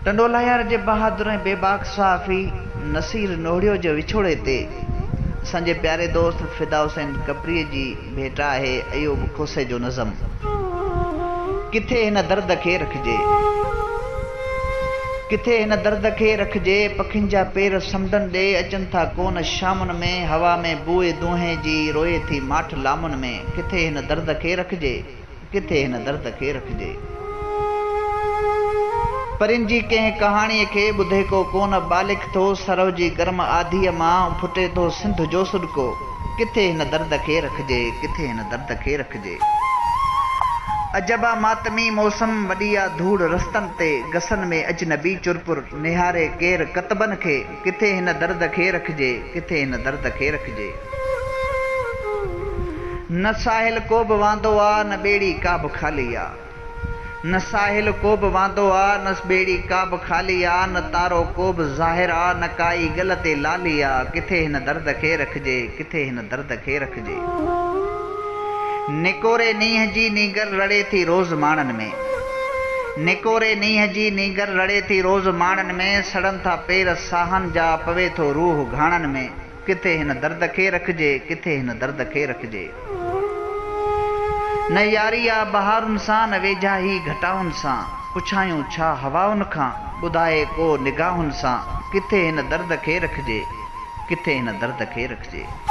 टंडोला यार जे बहादुर ऐं बेबाक सहाफ़ी नसीर नोड़ियो जे विछोड़े ते असांजे प्यारे दोस्त फिदा हुसैन कपरीअ जी भेट आहे अयूब खोसे जो नज़म। किथे हिन दर्द खे रखिजे, किथे हिन दर्द खे रखिजे, पखियुनि जा पेर समुंडनि ॾे अचनि था कोन शामुनि में, हवा में बूए दूंहें जी रोए थी माठ लामुनि में। किथे हिन दर्द खे रखिजे, किथे हिन दर्द खे रखिजे। परिन जी कंहिं कहाणीअ खे ॿुधे को कोन बालिक थो, सरव जी गर्म आधीअ मां फुटे थो सिंध जो सुॾको। किथे हिन दर्द खे रखिजे, किथे हिन दर्द खे रखिजे। अजबा मातमी मौसम वॾी आ धूड़ रस्तनि ते, गसनि में अजनबी चुरपुर निहारे केर कतबनि खे। किथे हिन दर्द खे रखिजे, किथे हिन दर्द खे रखिजे। न साहिल को बि वांदो आ, न ॿेड़ी का बि ख़ाली आ, न साहिल को बि वांदो आ, न ॿेड़ी का बि ख़ाली आ, न तारो को बि ज़ाहिर आ, न काई गल ते लाली आ। किथे हिन दर्द खे रखिजे, किथे हिन दर्द खे रखिजे। निकोरे नींहं जी नीगर रड़े थी रोज़ माणनि में, निकोरे नींहं जी नीगर रड़े थी रोज़ माणनि में, सड़नि था पेर साहनि जा पवे थो रूह घाणनि में। किथे हिन दर्द खे रखिजे, किथे हिन दर्द खे रखिजे। न यारी आ बहारुनि सां, न वेझाही घटाउनि सां, पुछायूं छा हवाउनि खां, ॿुधाए को निगाहुनि सां। किथे हिन दर्द खे रखिजे, किथे हिन दर्द खे रखिजे।